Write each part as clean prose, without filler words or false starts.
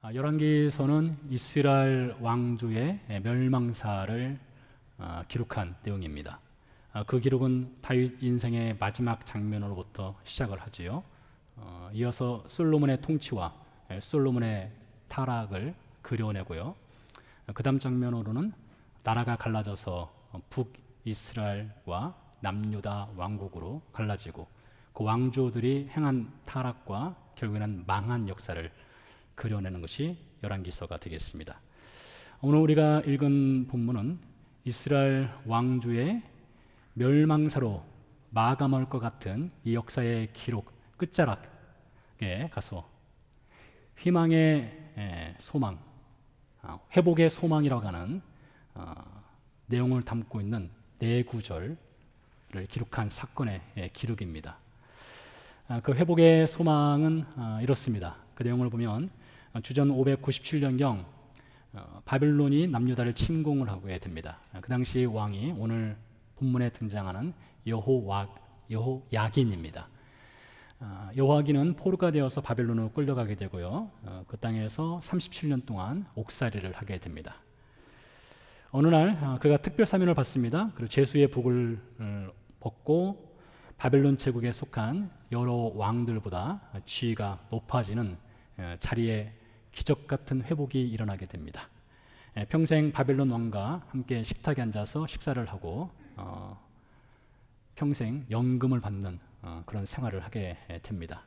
열왕기서는 이스라엘 왕조의 멸망사를 기록한 내용입니다. 그 기록은 다윗 인생의 마지막 장면으로부터 시작을 하지요. 이어서 솔로몬의 통치와 솔로몬의 타락을 그려내고요. 그 다음 장면으로는 나라가 갈라져서 북이스라엘과 남유다 왕국으로 갈라지고 그 왕조들이 행한 타락과 결국에는 망한 역사를 그려내는 것이 열왕기서가 되겠습니다. 오늘 우리가 읽은 본문은 이스라엘 왕조의 멸망사로 마감할 것 같은 이 역사의 기록 끝자락에 가서 희망의 소망, 회복의 소망이라고 하는 내용을 담고 있는 네 구절을 기록한 사건의 기록입니다. 그 회복의 소망은 이렇습니다. 그 내용을 보면 주전 597년경 바벨론이 남유다를 침공을 하게 됩니다. 그 당시 왕이 오늘 본문에 등장하는 여호야긴입니다. 여호야긴은 포로가 되어서 바벨론으로 끌려가게 되고요. 그 땅에서 37년 동안 옥살이를 하게 됩니다. 어느 날 그가 특별 사면을 받습니다. 그리고 제수의 복을 벗고 바벨론 제국에 속한 여러 왕들보다 지위가 높아지는 자리에 기적 같은 회복이 일어나게 됩니다. 평생 바벨론 왕과 함께 식탁에 앉아서 식사를 하고 평생 연금을 받는 그런 생활을 하게 됩니다.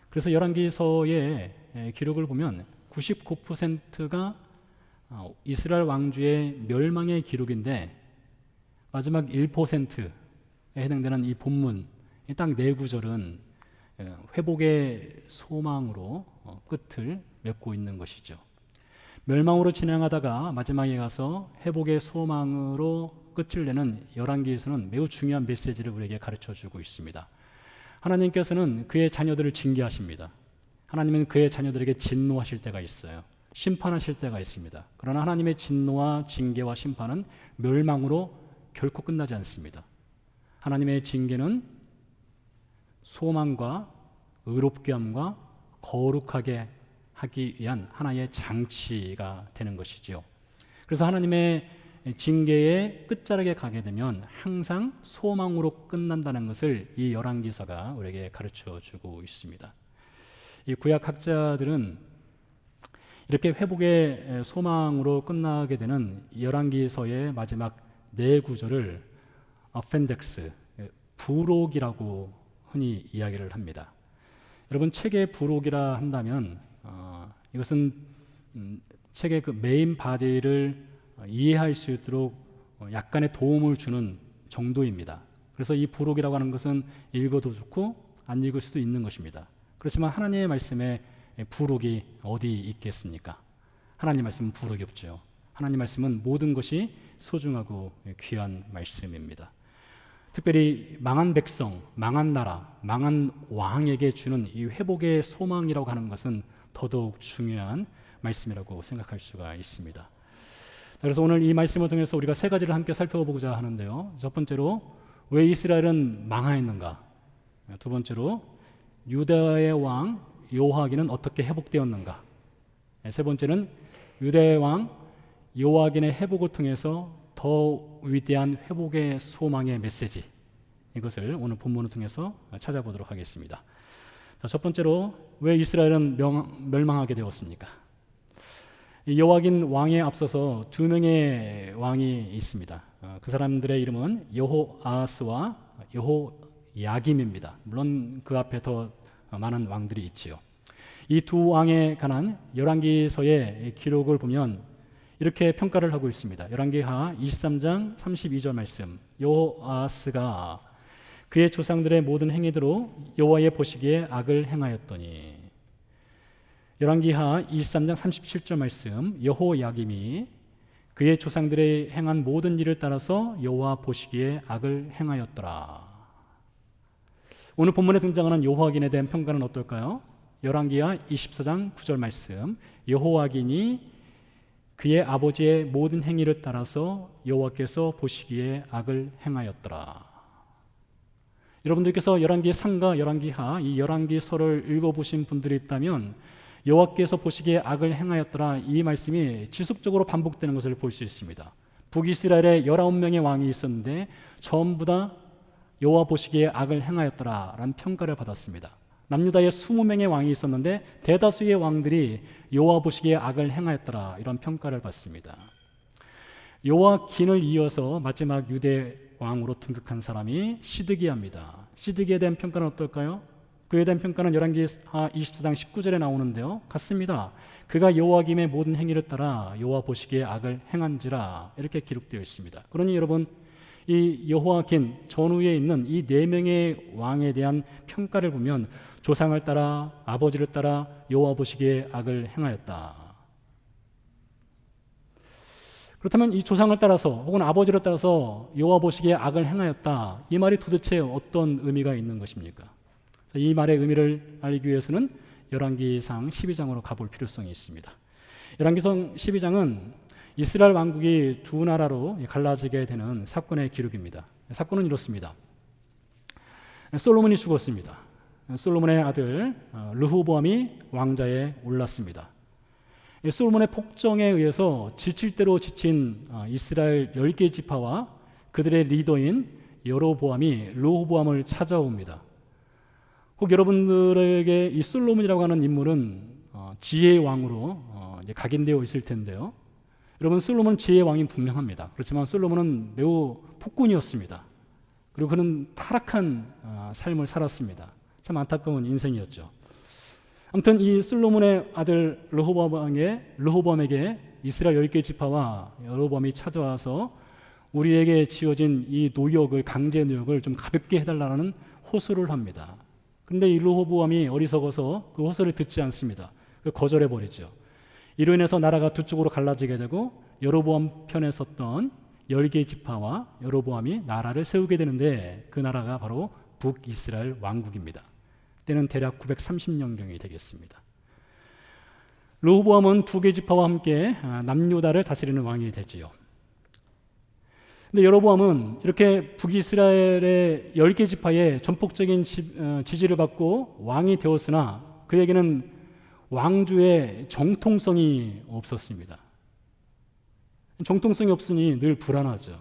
그래서 열왕기서의 기록을 보면 99%가 이스라엘 왕조의 멸망의 기록인데 마지막 1%에 해당되는 이 본문 딱 네 구절은 회복의 소망으로 끝을 맺고 있는 것이죠. 멸망으로 진행하다가 마지막에 가서 회복의 소망으로 끝을 내는 열왕기에서는 매우 중요한 메시지를 우리에게 가르쳐주고 있습니다. 하나님께서는 그의 자녀들을 징계하십니다. 하나님은 그의 자녀들에게 진노하실 때가 있어요. 심판하실 때가 있습니다. 그러나 하나님의 진노와 징계와 심판은 멸망으로 결코 끝나지 않습니다. 하나님의 징계는 소망과 의롭게 함과 거룩하게 하기 위한 하나의 장치가 되는 것이지요. 그래서 하나님의 징계의 끝자락에 가게 되면 항상 소망으로 끝난다는 것을 이 열왕기서가 우리에게 가르쳐주고 있습니다. 이 구약학자들은 이렇게 회복의 소망으로 끝나게 되는 열왕기서의 마지막 네 구절을 어펜덱스, 부록이라고 흔히 이야기를 합니다. 여러분 책의 부록이라 한다면 이것은 책의 그 메인 바디를 이해할 수 있도록 약간의 도움을 주는 정도입니다. 그래서 이 부록이라고 하는 것은 읽어도 좋고 안 읽을 수도 있는 것입니다. 그렇지만 하나님의 말씀에 부록이 어디 있겠습니까? 하나님 말씀은 부록이 없죠. 하나님 말씀은 모든 것이 소중하고 귀한 말씀입니다. 특별히 망한 백성, 망한 나라, 망한 왕에게 주는 이 회복의 소망이라고 하는 것은 더더욱 중요한 말씀이라고 생각할 수가 있습니다. 그래서 오늘 이 말씀을 통해서 우리가 세 가지를 함께 살펴보고자 하는데요. 첫 번째로 왜 이스라엘은 망하였는가? 두 번째로 유다의 왕 여호야긴은 어떻게 회복되었는가? 세 번째는 유다의 왕 여호야긴의 회복을 통해서 더 위대한 회복의 소망의 메시지, 이것을 오늘 본문을 통해서 찾아보도록 하겠습니다. 자, 첫 번째로 왜 이스라엘은 멸망하게 되었습니까? 여호야긴 왕에 앞서서 두 명의 왕이 있습니다. 그 사람들의 이름은 여호아하스와 여호야김입니다. 물론 그 앞에 더 많은 왕들이 있지요. 이 두 왕에 관한 열왕기서의 기록을 보면 이렇게 평가를 하고 있습니다. 열왕기하 23장 32절 말씀. 여호아하스가 그의 조상들의 모든 행위대로 여호와의 보시기에 악을 행하였더니. 열왕기하 23장 37절 말씀. 여호야김이 그의 조상들의 행한 모든 일을 따라서 여호와 보시기에 악을 행하였더라. 오늘 본문에 등장하는 여호야긴에 대한 평가는 어떨까요? 열왕기하 24장 9절 말씀. 여호야긴이 그의 아버지의 모든 행위를 따라서 여호와께서 보시기에 악을 행하였더라. 여러분들께서 열왕기 상과 열왕기하 이 열왕기서를 읽어보신 분들이 있다면 여호와께서 보시기에 악을 행하였더라. 이 말씀이 지속적으로 반복되는 것을 볼 수 있습니다. 북이스라엘에 19명의 왕이 있었는데 전부 다 여호와 보시기에 악을 행하였더라 라는 평가를 받았습니다. 남유다에 20명의 왕이 있었는데 대다수의 왕들이 여호와 보시기에 악을 행하였더라 이런 평가를 받습니다. 요아긴을 이어서 마지막 유대 왕으로 등극한 사람이 시드기야입니다. 시드기야에 대한 평가는 어떨까요? 그에 대한 평가는 열왕기하 24장 19절에 나오는데요. 같습니다. 그가 여호와김의 모든 행위를 따라 여호와 보시기에 악을 행한지라 이렇게 기록되어 있습니다. 그러니 여러분 이 여호와긴 전후에 있는 이 4명의 왕에 대한 평가를 보면 조상을 따라 아버지를 따라 여호와 보시기에 악을 행하였다. 그렇다면 이 조상을 따라서 혹은 아버지를 따라서 여호와 보시기에 악을 행하였다. 이 말이 도대체 어떤 의미가 있는 것입니까? 이 말의 의미를 알기 위해서는 열왕기상 12장으로 가볼 필요성이 있습니다. 열왕기상 12장은 이스라엘 왕국이 두 나라로 갈라지게 되는 사건의 기록입니다. 사건은 이렇습니다. 솔로몬이 죽었습니다. 솔로몬의 아들 르호보암이 왕자에 올랐습니다. 솔로몬의 폭정에 의해서 지칠 대로 지친 이스라엘 10개 지파와 그들의 리더인 여로보암이 르호보암을 찾아옵니다. 혹 여러분들에게 이 솔로몬이라고 하는 인물은 지혜의 왕으로 각인되어 있을 텐데요. 여러분 솔로몬은 지혜의 왕이 분명합니다. 그렇지만 솔로몬은 매우 폭군이었습니다. 그리고 그는 타락한 삶을 살았습니다. 참 안타까운 인생이었죠. 아무튼 이 솔로몬의 아들 르호보암에게 이스라엘 10개 지파와 여로보암이 찾아와서 우리에게 지어진 이 노역을 강제 노역을 좀 가볍게 해달라는 호소를 합니다. 그런데 이 르호보암이 어리석어서 그 호소를 듣지 않습니다. 거절해 버리죠. 이로 인해서 나라가 두 쪽으로 갈라지게 되고 여로보암 편에 섰던 10개의 지파와 여로보암이 나라를 세우게 되는데 그 나라가 바로 북이스라엘 왕국입니다. 때는 대략 930년경이 되겠습니다. 르호보암은 2개 지파와 함께 남유다를 다스리는 왕이 되지요. 근데 여로보암은 이렇게 북이스라엘의 10개 지파의 전폭적인 지지를 받고 왕이 되었으나 그에게는 왕주의 정통성이 없었습니다. 정통성이 없으니 늘 불안하죠.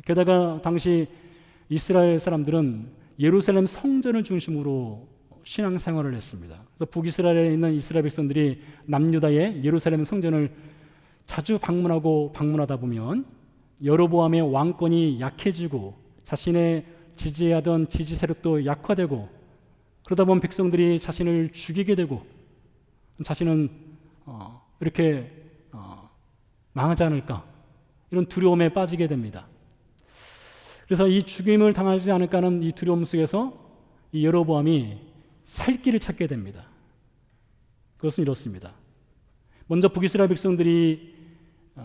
게다가 당시 이스라엘 사람들은 예루살렘 성전을 중심으로 신앙생활을 했습니다. 그래서 북이스라엘에 있는 이스라엘 백성들이 남유다의 예루살렘 성전을 자주 방문하다 보면 여로보암의 왕권이 약해지고 자신의 지지하던 지지 세력도 약화되고 그러다 보면 백성들이 자신을 죽이게 되고 자신은 이렇게 망하지 않을까 이런 두려움에 빠지게 됩니다. 그래서 이 죽임을 당하지 않을까 하는 이 두려움 속에서 이 여로보암이 살 길을 찾게 됩니다. 그것은 이렇습니다. 먼저 북이스라엘 백성들이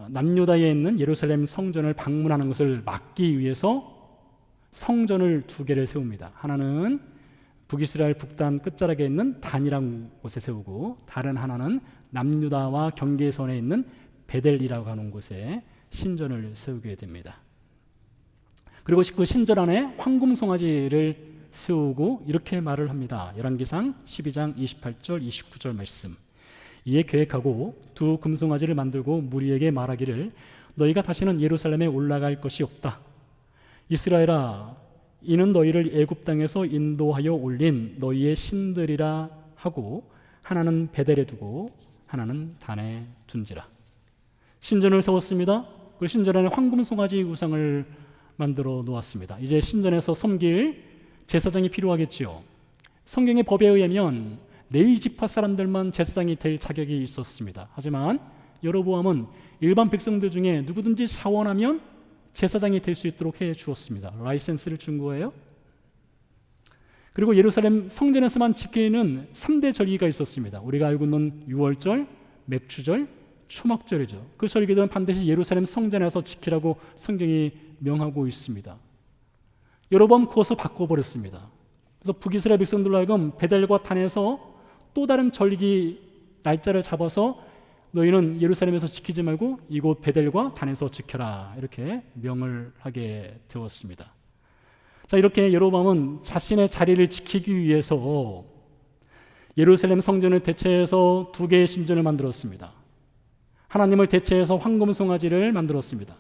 남유다에 있는 예루살렘 성전을 방문하는 것을 막기 위해서 성전을 2개를 세웁니다. 하나는 북이스라엘 북단 끝자락에 있는 단이라는 곳에 세우고 다른 하나는 남유다와 경계선에 있는 베델이라고 하는 곳에 신전을 세우게 됩니다. 그리고 그 신전 안에 황금 송아지를 세우고 이렇게 말을 합니다. 열왕기상 12장 28절 29절 말씀. 이에 계획하고 2 금송아지를 만들고 무리에게 말하기를 너희가 다시는 예루살렘에 올라갈 것이 없다. 이스라엘아 이는 너희를 애굽 땅에서 인도하여 올린 너희의 신들이라 하고 하나는 베델에 두고 하나는 단에 둔지라. 신전을 세웠습니다. 그 신전 안에 황금 송아지 우상을 만들어 놓았습니다. 이제 신전에서 섬길 제사장이 필요하겠지요. 성경의 법에 의하면 레위 지파 사람들만 제사장이 될 자격이 있었습니다. 하지만 여로보암은 일반 백성들 중에 누구든지 사원하면 제사장이 될 수 있도록 해 주었습니다. 라이센스를 준 거예요. 그리고 예루살렘 성전에서만 지키는 3대 절기가 있었습니다. 우리가 알고 있는 유월절, 맥주절, 초막절이죠. 그 절기들은 반드시 예루살렘 성전에서 지키라고 성경이 명하고 있습니다. 여로보암 그것을 바꿔버렸습니다. 그래서 북이스라엘 백성들로 하여금 베델과 단에서 또 다른 절기 날짜를 잡아서 너희는 예루살렘에서 지키지 말고 이곳 베델과 단에서 지켜라 이렇게 명을 하게 되었습니다. 자, 이렇게 여로보암은 자신의 자리를 지키기 위해서 예루살렘 성전을 대체해서 2개의 신전을 만들었습니다. 하나님을 대체해서 황금 송아지를 만들었습니다.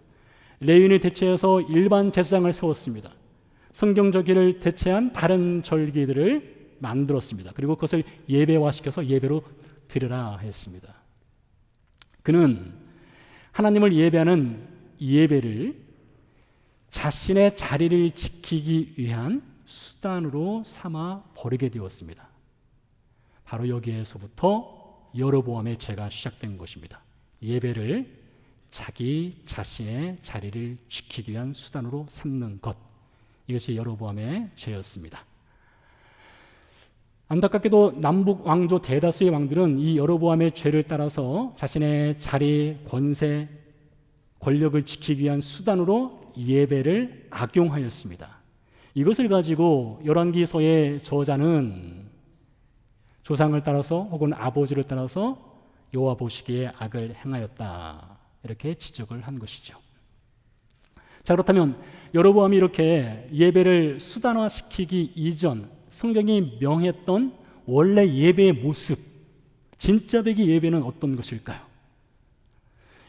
레위인을 대체해서 일반 제사장을 세웠습니다. 성경절기를 대체한 다른 절기들을 만들었습니다. 그리고 그것을 예배화시켜서 예배로 드리라 했습니다. 그는 하나님을 예배하는 예배를 자신의 자리를 지키기 위한 수단으로 삼아 버리게 되었습니다. 바로 여기에서부터 여로보암의 죄가 시작된 것입니다. 예배를 자기 자신의 자리를 지키기 위한 수단으로 삼는 것, 이것이 여로보암의 죄였습니다. 안타깝게도 남북 왕조 대다수의 왕들은 이 여로보암의 죄를 따라서 자신의 자리, 권세, 권력을 지키기 위한 수단으로 예배를 악용하였습니다. 이것을 가지고 열왕기서의 저자는 조상을 따라서 혹은 아버지를 따라서 여호와 보시기에 악을 행하였다, 이렇게 지적을 한 것이죠. 자, 그렇다면 여로보암이 이렇게 예배를 수단화시키기 이전 성경이 명했던 원래 예배의 모습, 진짜 배기 예배는 어떤 것일까요?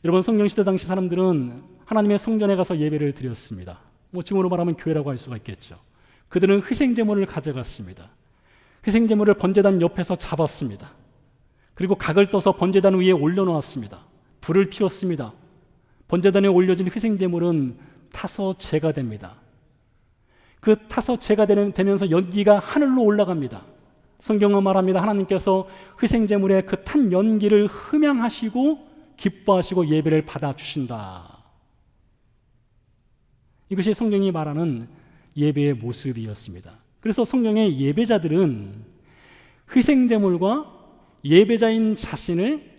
여러분, 성경시대 당시 사람들은 하나님의 성전에 가서 예배를 드렸습니다. 지금으로 말하면 교회라고 할 수가 있겠죠. 그들은 희생제물을 가져갔습니다. 희생제물을 번제단 옆에서 잡았습니다. 그리고 각을 떠서 번제단 위에 올려놓았습니다. 불을 피웠습니다. 번제단에 올려진 희생제물은 타서 제가 됩니다. 그 타서 제가 되면서 연기가 하늘로 올라갑니다. 성경은 말합니다. 하나님께서 희생제물의 그 탄 연기를 흠양하시고 기뻐하시고 예배를 받아주신다. 이것이 성경이 말하는 예배의 모습이었습니다. 그래서 성경의 예배자들은 희생제물과 예배자인 자신을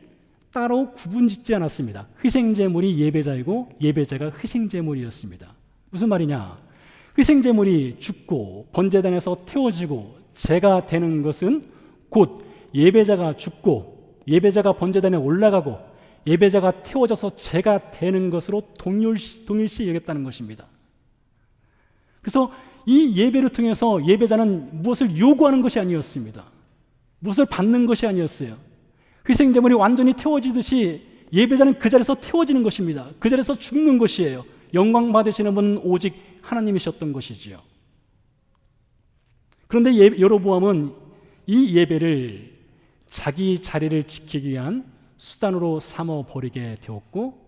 따로 구분짓지 않았습니다. 희생제물이 예배자이고 예배자가 희생제물이었습니다. 무슨 말이냐? 희생제물이 죽고 번제단에서 태워지고 제가 되는 것은 곧 예배자가 죽고 예배자가 번제단에 올라가고 예배자가 태워져서 제가 되는 것으로 동일시 여겼다는 것입니다. 그래서 이 예배를 통해서 예배자는 무엇을 요구하는 것이 아니었습니다. 무엇을 받는 것이 아니었어요. 희생제물이 완전히 태워지듯이 예배자는 그 자리에서 태워지는 것입니다. 그 자리에서 죽는 것이에요. 영광 받으시는 분은 오직 하나님이셨던 것이지요. 그런데 여로보암은 이 예배를 자기 자리를 지키기 위한 수단으로 삼아버리게 되었고,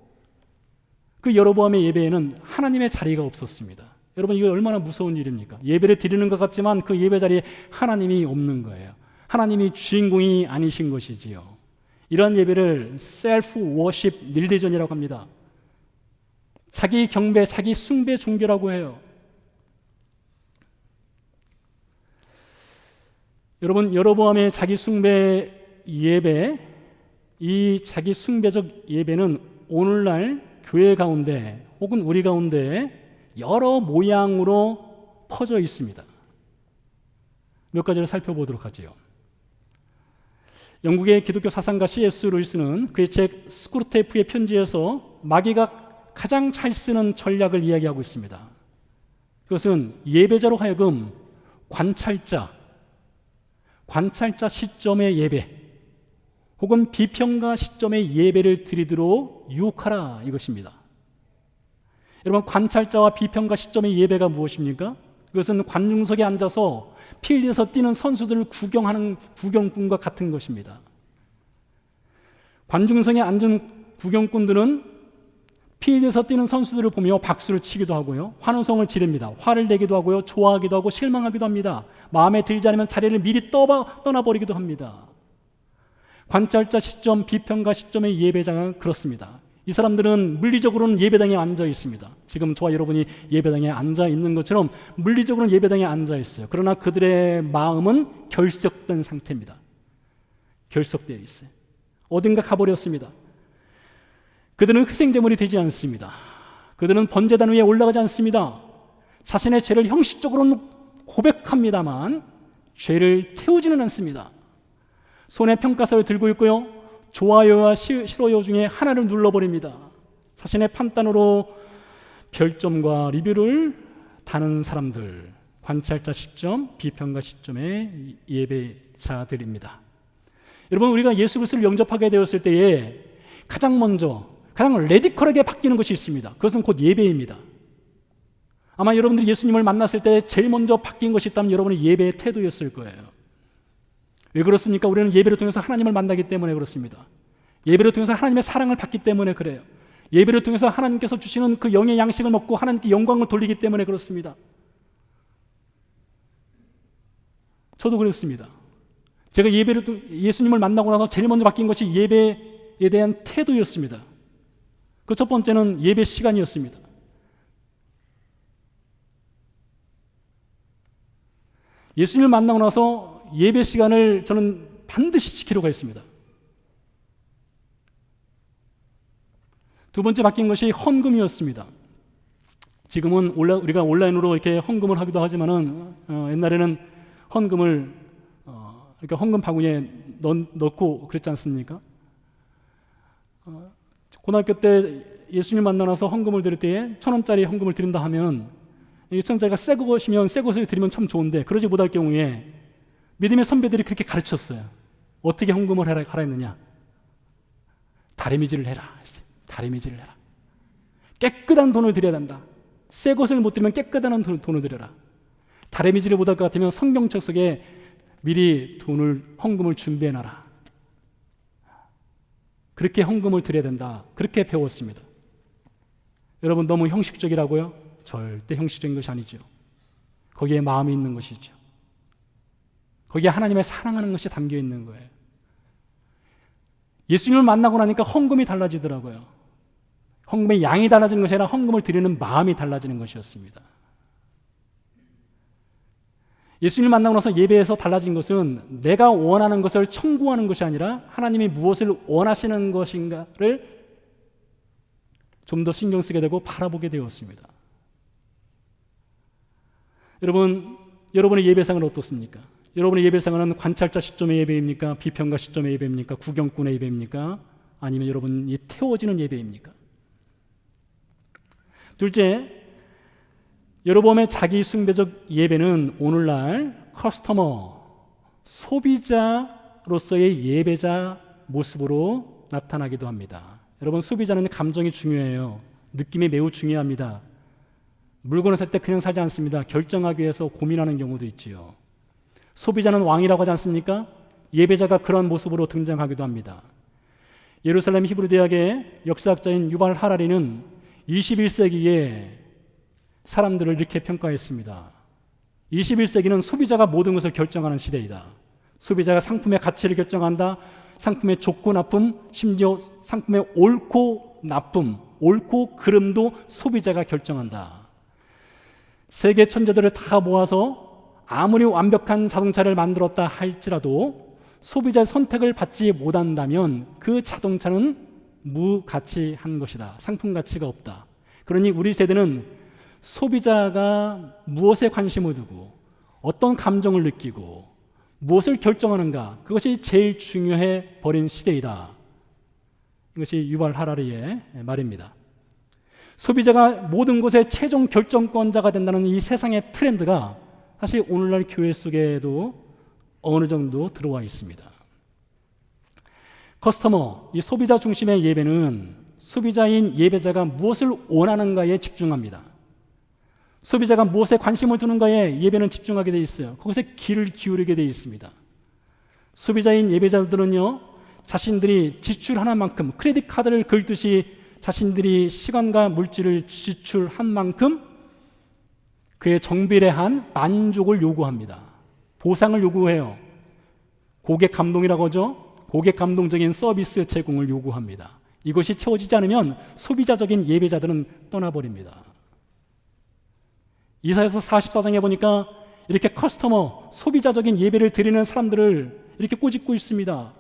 그 여로보암의 예배에는 하나님의 자리가 없었습니다. 여러분, 이거 얼마나 무서운 일입니까? 예배를 드리는 것 같지만 그 예배 자리에 하나님이 없는 거예요. 하나님이 주인공이 아니신 것이지요. 이러한 예배를 셀프 워십 릴리전이라고 합니다. 자기 경배, 자기 숭배 종교라고 해요. 여러분, 여로보암의 자기 숭배 예배, 이 자기 숭배적 예배는 오늘날 교회 가운데 혹은 우리 가운데 여러 모양으로 퍼져 있습니다. 몇 가지를 살펴보도록 하지요. 영국의 기독교 사상가 C.S. 루이스는 그의 책 스크루테이프의 편지에서 마귀가 가장 잘 쓰는 전략을 이야기하고 있습니다. 그것은 예배자로 하여금 관찰자 시점의 예배 혹은 비평가 시점의 예배를 드리도록 유혹하라, 이것입니다. 여러분, 관찰자와 비평가 시점의 예배가 무엇입니까? 그것은 관중석에 앉아서 필드에서 뛰는 선수들을 구경하는 구경꾼과 같은 것입니다. 관중석에 앉은 구경꾼들은 필드에서 뛰는 선수들을 보며 박수를 치기도 하고요, 환호성을 지릅니다. 화를 내기도 하고요, 좋아하기도 하고 실망하기도 합니다. 마음에 들지 않으면 자리를 미리 떠나버리기도 합니다. 관찰자 시점, 비평가 시점의 예배자가 그렇습니다. 이 사람들은 물리적으로는 예배당에 앉아 있습니다. 지금 저와 여러분이 예배당에 앉아 있는 것처럼 물리적으로는 예배당에 앉아 있어요. 그러나 그들의 마음은 결석된 상태입니다. 결석되어 있어요. 어딘가 가버렸습니다. 그들은 희생제물이 되지 않습니다. 그들은 번제단 위에 올라가지 않습니다. 자신의 죄를 형식적으로는 고백합니다만 죄를 태우지는 않습니다. 손에 평가서를 들고 있고요, 좋아요와 싫어요 중에 하나를 눌러버립니다. 자신의 판단으로 별점과 리뷰를 다는 사람들, 관찰자 시점, 비평가 시점의 예배자들입니다. 여러분, 우리가 예수 그리스도를 영접하게 되었을 때에 가장 먼저, 가장 레디컬하게 바뀌는 것이 있습니다. 그것은 곧 예배입니다. 아마 여러분들이 예수님을 만났을 때 제일 먼저 바뀐 것이 있다면 여러분의 예배의 태도였을 거예요. 왜 그렇습니까? 우리는 예배를 통해서 하나님을 만나기 때문에 그렇습니다. 예배를 통해서 하나님의 사랑을 받기 때문에 그래요. 예배를 통해서 하나님께서 주시는 그 영의 양식을 먹고 하나님께 영광을 돌리기 때문에 그렇습니다. 저도 그렇습니다. 제가 예수님을 만나고 나서 제일 먼저 바뀐 것이 예배에 대한 태도였습니다. 그 첫 번째는 예배 시간이었습니다. 예수님을 만나고 나서 예배 시간을 저는 반드시 지키려고 했습니다. 두 번째 바뀐 것이 헌금이었습니다. 지금은 우리가 온라인으로 이렇게 헌금을 하기도 하지만은 옛날에는 헌금을 이렇게 헌금 바구니에 넣고 그랬지 않습니까? 고등학교 때 예수님 만나서 헌금을 드릴 때에 1,000원짜리 헌금을 드린다 하면 1,000원짜리가 새 것이면 새 것을 드리면 참 좋은데 그러지 못할 경우에 믿음의 선배들이 그렇게 가르쳤어요. 어떻게 헌금을 하라 했느냐? 다리미질을 해라. 다리미질을 해라. 깨끗한 돈을 드려야 된다. 새 것을 못 드리면 깨끗한 돈을 드려라. 다리미질을 못할 것 같으면 성경책 속에 미리 헌금을 준비해놔라. 그렇게 헌금을 드려야 된다. 그렇게 배웠습니다. 여러분, 너무 형식적이라고요? 절대 형식적인 것이 아니죠. 거기에 마음이 있는 것이죠. 거기에 하나님의 사랑하는 것이 담겨 있는 거예요. 예수님을 만나고 나니까 헌금이 달라지더라고요. 헌금의 양이 달라지는 것이 아니라 헌금을 드리는 마음이 달라지는 것이었습니다. 예수님을 만나고 나서 예배에서 달라진 것은 내가 원하는 것을 청구하는 것이 아니라 하나님이 무엇을 원하시는 것인가를 좀 더 신경 쓰게 되고 바라보게 되었습니다. 여러분의 예배상은 어떻습니까? 여러분의 예배상은 관찰자 시점의 예배입니까? 비평가 시점의 예배입니까? 구경꾼의 예배입니까? 아니면 여러분이 태워지는 예배입니까? 둘째, 여러분의 자기 숭배적 예배는 오늘날 소비자로서의 예배자 모습으로 나타나기도 합니다. 여러분, 소비자는 감정이 중요해요. 느낌이 매우 중요합니다. 물건을 살 때 그냥 사지 않습니다. 결정하기 위해서 고민하는 경우도 있지요. 소비자는 왕이라고 하지 않습니까? 예배자가 그런 모습으로 등장하기도 합니다. 예루살렘 히브리 대학의 역사학자인 유발 하라리는 21세기에 사람들을 이렇게 평가했습니다. 21세기는 소비자가 모든 것을 결정하는 시대이다. 소비자가 상품의 가치를 결정한다. 상품의 좋고 나쁨, 심지어 상품의 옳고 나쁨, 옳고 그름도 소비자가 결정한다. 세계 천재들을 다 모아서 아무리 완벽한 자동차를 만들었다 할지라도 소비자의 선택을 받지 못한다면 그 자동차는 무가치한 것이다. 상품 가치가 없다. 그러니 우리 세대는 소비자가 무엇에 관심을 두고 어떤 감정을 느끼고 무엇을 결정하는가, 그것이 제일 중요해 버린 시대이다. 이것이 유발 하라리의 말입니다. 소비자가 모든 것의 최종 결정권자가 된다는 이 세상의 트렌드가 사실 오늘날 교회 속에도 어느 정도 들어와 있습니다. 이 소비자 중심의 예배는 소비자인 예배자가 무엇을 원하는가에 집중합니다. 소비자가 무엇에 관심을 두는가에 예배는 집중하게 되어 있어요. 거기서 귀를 기울이게 되어 있습니다. 소비자인 예배자들은요, 자신들이 지출하는 만큼 크레딧 카드를 긁듯이 자신들이 시간과 물질을 지출한 만큼 그의 정비례한 만족을 요구합니다. 보상을 요구해요. 고객 감동이라고 하죠. 고객 감동적인 서비스 제공을 요구합니다. 이것이 채워지지 않으면 소비자적인 예배자들은 떠나버립니다. 이사야서 44장에 보니까 이렇게 소비자적인 예배를 드리는 사람들을 이렇게 꼬집고 있습니다.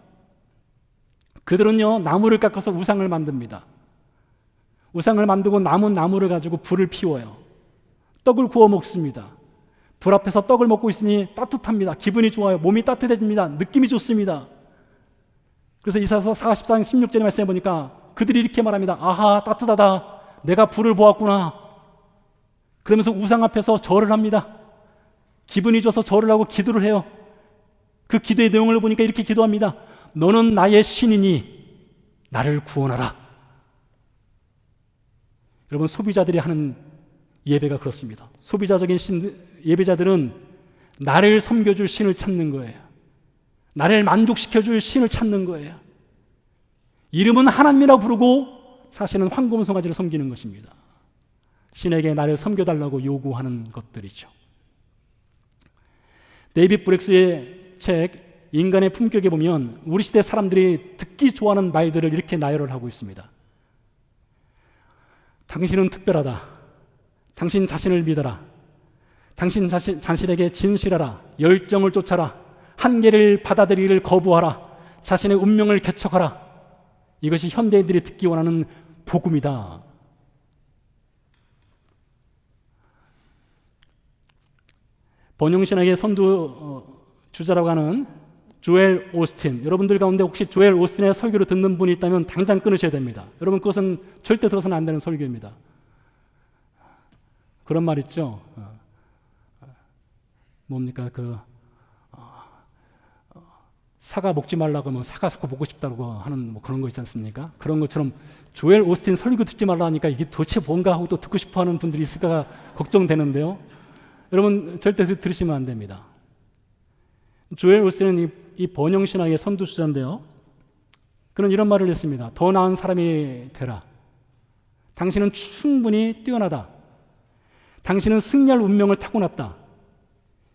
그들은요, 나무를 깎아서 우상을 만듭니다. 우상을 만들고 남은 나무를 가지고 불을 피워요. 떡을 구워 먹습니다. 불 앞에서 떡을 먹고 있으니 따뜻합니다. 기분이 좋아요. 몸이 따뜻해집니다. 느낌이 좋습니다. 그래서 이사야서 44장 16절의 말씀에 보니까 그들이 이렇게 말합니다. 아하, 따뜻하다. 내가 불을 보았구나. 그러면서 우상 앞에서 절을 합니다. 기분이 좋아서 절을 하고 기도를 해요. 그 기도의 내용을 보니까 이렇게 기도합니다. 너는 나의 신이니 나를 구원하라. 여러분, 소비자들이 하는 예배가 그렇습니다. 소비자적인 예배자들은 나를 섬겨줄 신을 찾는 거예요. 나를 만족시켜줄 신을 찾는 거예요. 이름은 하나님이라 부르고 사실은 황금송아지를 섬기는 것입니다. 신에게 나를 섬겨달라고 요구하는 것들이죠. 데이빗 브렉스의 책 인간의 품격에 보면 우리 시대 사람들이 듣기 좋아하는 말들을 이렇게 나열을 하고 있습니다. 당신은 특별하다. 당신 자신을 믿어라. 당신 자신에게 진실하라. 열정을 쫓아라. 한계를 받아들이기를 거부하라. 자신의 운명을 개척하라. 이것이 현대인들이 듣기 원하는 복음이다. 번영신학의 선두주자라고 하는 조엘 오스틴, 여러분들 가운데 혹시 조엘 오스틴의 설교를 듣는 분이 있다면 당장 끊으셔야 됩니다. 여러분, 그것은 절대 들어서는 안 되는 설교입니다. 그런 말 있죠. 뭡니까? 사과 먹지 말라고 하면 사과 자꾸 먹고 싶다고 하는 뭐 그런 거 있지 않습니까? 그런 것처럼 조엘 오스틴 설교 듣지 말라 하니까 이게 도대체 뭔가 하고 또 듣고 싶어 하는 분들이 있을까 걱정되는데요. 여러분, 절대 들으시면 안 됩니다. 조엘 오스틴은 이 번영신학의 선두주자인데요. 그는 이런 말을 했습니다. 더 나은 사람이 되라. 당신은 충분히 뛰어나다. 당신은 승리할 운명을 타고났다.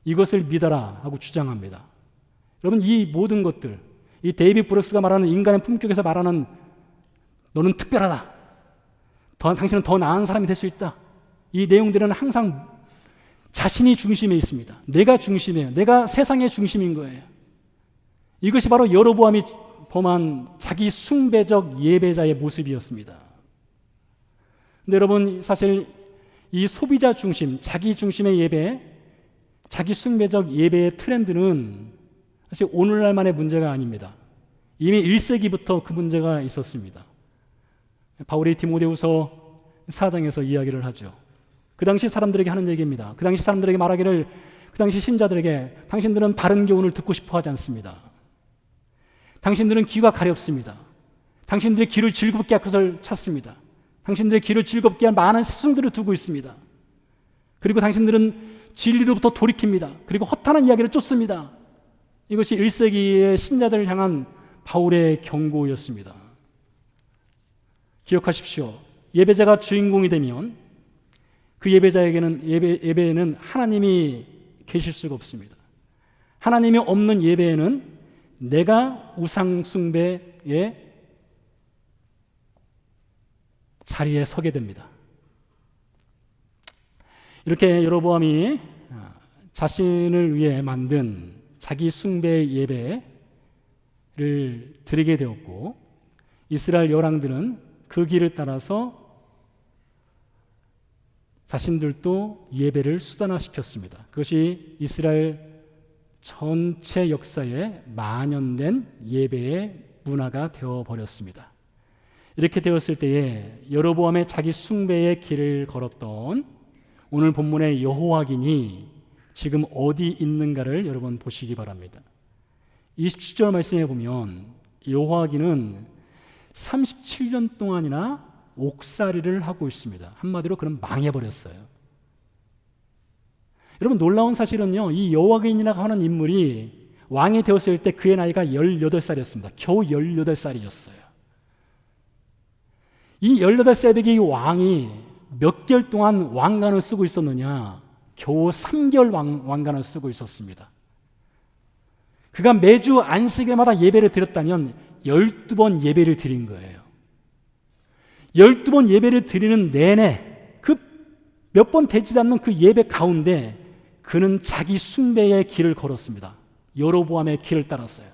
이것을 믿어라 하고 주장합니다. 여러분, 이 모든 것들, 이 데이빗 브룩스가 말하는 인간의 품격에서 말하는 너는 특별하다. 당신은 더 나은 사람이 될 수 있다. 이 내용들은 항상 자신이 중심에 있습니다. 내가 중심이에요. 내가 세상의 중심인 거예요. 이것이 바로 여로보암이 범한 자기 숭배적 예배자의 모습이었습니다. 근데 여러분, 사실 이 소비자 중심, 자기 중심의 예배, 자기 숭배적 예배의 트렌드는 사실 오늘날만의 문제가 아닙니다. 이미 1세기부터 그 문제가 있었습니다. 바울이 디모데후서 4장에서 이야기를 하죠. 그 당시 사람들에게 하는 얘기입니다. 그 당시 사람들에게 말하기를, 그 당시 신자들에게 당신들은 바른 교훈을 듣고 싶어 하지 않습니다. 당신들은 귀가 가렵습니다. 당신들의 귀를 즐겁게 할 것을 찾습니다. 당신들의 귀를 즐겁게 할 많은 스승들을 두고 있습니다. 그리고 당신들은 진리로부터 돌이킵니다. 그리고 허탄한 이야기를 쫓습니다. 이것이 1세기의 신자들을 향한 바울의 경고였습니다. 기억하십시오. 예배자가 주인공이 되면 그 예배에는 하나님이 계실 수가 없습니다. 하나님이 없는 예배에는 내가 우상 숭배의 자리에 서게 됩니다. 이렇게 여로보암이 자신을 위해 만든 자기 숭배의 예배를 드리게 되었고, 이스라엘 열왕들은 그 길을 따라서 자신들도 예배를 수단화시켰습니다. 그것이 이스라엘 전체 역사에 만연된 예배의 문화가 되어버렸습니다. 이렇게 되었을 때에 여로보암의 자기 숭배의 길을 걸었던 오늘 본문의 여호와긴이 지금 어디 있는가를 여러분 보시기 바랍니다. 27절 말씀에 보면 여호와긴은 37년 동안이나 옥살이를 하고 있습니다. 한마디로 그럼 망해버렸어요. 여러분, 놀라운 사실은요, 이 여호와긴이라고 하는 인물이 왕이 되었을 때 그의 나이가 18살이었습니다. 겨우 18살이었어요. 이 18살의 이 왕이 몇 개월 동안 왕관을 쓰고 있었느냐? 겨우 3개월 왕관을 쓰고 있었습니다. 그가 매주 안식일마다 예배를 드렸다면 12번 예배를 드린 거예요. 12번 예배를 드리는 내내 그 몇 번 되지 않는 그 예배 가운데 그는 자기 숭배의 길을 걸었습니다. 여로보암의 길을 따랐어요.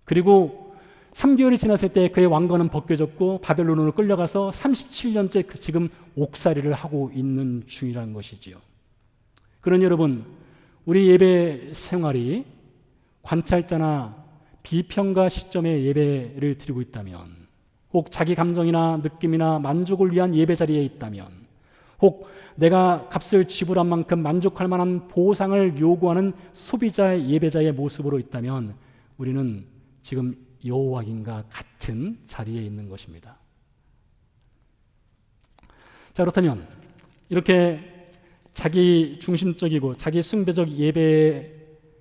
그리고 3개월이 지났을 때 그의 왕관은 벗겨졌고 바벨론으로 끌려가서 37년째 지금 옥살이를 하고 있는 중이라는 것이지요. 그러니 여러분, 우리 예배 생활이 관찰자나 비평가 시점의 예배를 드리고 있다면, 혹 자기 감정이나 느낌이나 만족을 위한 예배 자리에 있다면, 혹 내가 값을 지불한 만큼 만족할 만한 보상을 요구하는 소비자의 예배자의 모습으로 있다면 우리는 지금 여호와긴과 같은 자리에 있는 것입니다. 자, 그렇다면 이렇게 자기 중심적이고 자기 숭배적 예배자인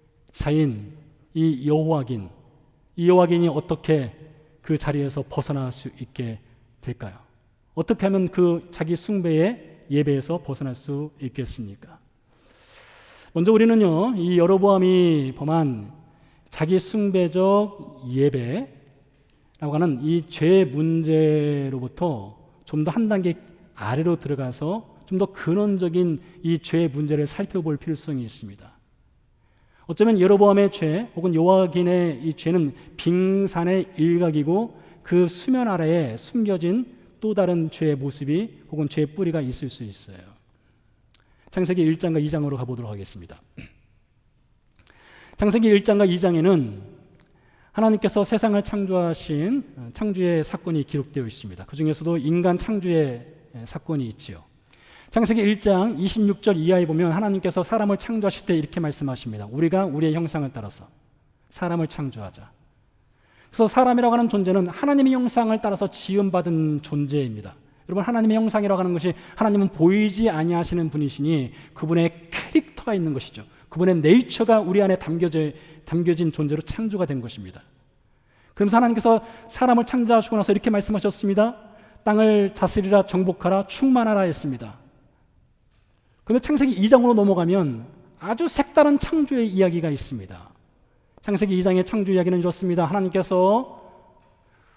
이 여호와긴이 어떻게 그 자리에서 벗어날 수 있게 될까요? 어떻게 하면 그 자기 숭배의 예배에서 벗어날 수 있겠습니까? 먼저 우리는요, 이 여로보암이 범한 자기 숭배적 예배라고 하는 이 죄 문제로부터 좀 더 한 단계 아래로 들어가서 좀 더 근원적인 이 죄 문제를 살펴볼 필요성이 있습니다. 어쩌면 여로보암의 죄 혹은 여호와긴의 이 죄는 빙산의 일각이고 그 수면 아래에 숨겨진 또 다른 죄의 모습이 혹은 죄의 뿌리가 있을 수 있어요. 창세기 1장과 2장으로 가보도록 하겠습니다. 창세기 1장과 2장에는 하나님께서 세상을 창조하신 창조의 사건이 기록되어 있습니다. 그 중에서도 인간 창조의 사건이 있지요. 창세기 1장 26절 이하에 보면 하나님께서 사람을 창조하실 때 이렇게 말씀하십니다. 우리가 우리의 형상을 따라서 사람을 창조하자. 그래서 사람이라고 하는 존재는 하나님의 형상을 따라서 지음받은 존재입니다. 여러분, 하나님의 형상이라고 하는 것이 하나님은 보이지 아니하시는 분이시니 그분의 캐릭터가 있는 것이죠. 그분의 네이처가 우리 안에 담겨진 존재로 창조가 된 것입니다. 그러면서 하나님께서 사람을 창조하시고 나서 이렇게 말씀하셨습니다. 땅을 다스리라, 정복하라, 충만하라 했습니다. 그런데 창세기 2장으로 넘어가면 아주 색다른 창조의 이야기가 있습니다. 창세기 2장의 창조 이야기는 이렇습니다. 하나님께서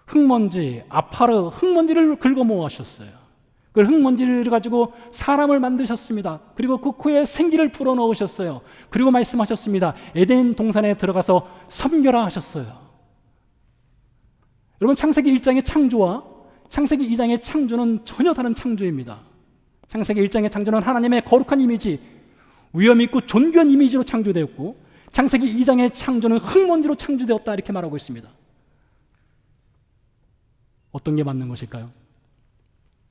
흙먼지, 아파르, 흙먼지를 긁어 모으셨어요. 그 흙먼지를 가지고 사람을 만드셨습니다. 그리고 그 코에 생기를 불어넣으셨어요. 그리고 말씀하셨습니다. 에덴 동산에 들어가서 섬겨라 하셨어요. 여러분, 창세기 1장의 창조와 창세기 2장의 창조는 전혀 다른 창조입니다. 창세기 1장의 창조는 하나님의 거룩한 이미지, 위엄 있고 존귀한 이미지로 창조되었고, 창세기 2장의 창조는 흙먼지로 창조되었다 이렇게 말하고 있습니다. 어떤 게 맞는 것일까요?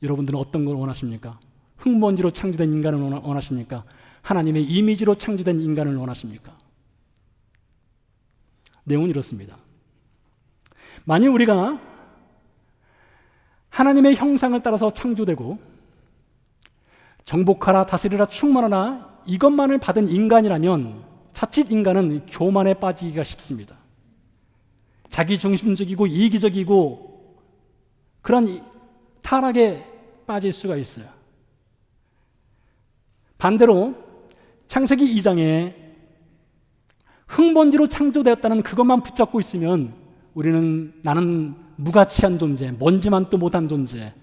여러분들은 어떤 걸 원하십니까? 흙먼지로 창조된 인간을 원하십니까? 하나님의 이미지로 창조된 인간을 원하십니까? 내용은 이렇습니다. 만일 우리가 하나님의 형상을 따라서 창조되고 정복하라, 다스리라, 충만하라 이것만을 받은 인간이라면 자칫 인간은 교만에 빠지기가 쉽습니다. 자기중심적이고 이기적이고 그런 타락에 빠질 수가 있어요. 반대로 창세기 2장에 흙먼지로 창조되었다는 그것만 붙잡고 있으면 나는 무가치한 존재, 먼지만 또 못한 존재,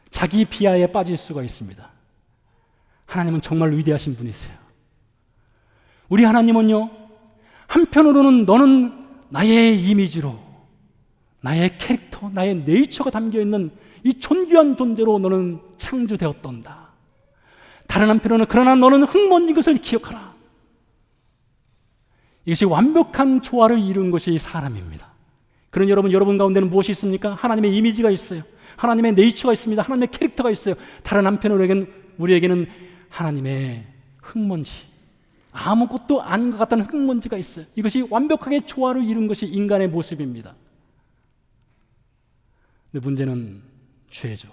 자기 비하에 빠질 수가 있습니다. 하나님은 정말 위대하신 분이세요. 우리 하나님은요, 한편으로는 너는 나의 이미지로, 나의 캐릭터, 나의 네이처가 담겨있는 이 존귀한 존재로 너는 창조되었던다. 다른 한편으로는 그러나 너는 흙먼지 것을 기억하라. 이것이 완벽한 조화를 이룬 것이 사람입니다. 그런 여러분 가운데는 무엇이 있습니까? 하나님의 이미지가 있어요. 하나님의 네이처가 있습니다. 하나님의 캐릭터가 있어요. 다른 한편으로는 우리에게는 하나님의 흙먼지, 아무것도 아닌 것 같다는 흙먼지가 있어요. 이것이 완벽하게 조화를 이룬 것이 인간의 모습입니다. 근데 문제는 죄죠.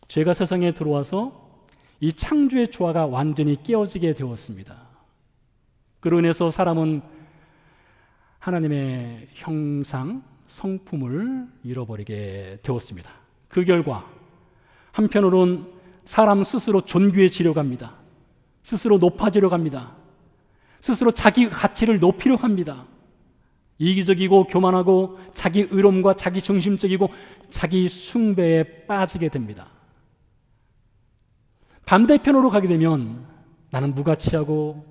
죄가 세상에 들어와서 이 창조의 조화가 완전히 깨어지게 되었습니다. 그로 인해서 사람은 하나님의 형상, 성품을 잃어버리게 되었습니다. 그 결과 한편으로는 사람 스스로 존귀해지려고 합니다. 스스로 높아지려고 합니다. 스스로 자기 가치를 높이려고 합니다. 이기적이고 교만하고 자기 의로움과 자기 중심적이고 자기 숭배에 빠지게 됩니다. 반대편으로 가게 되면 나는 무가치하고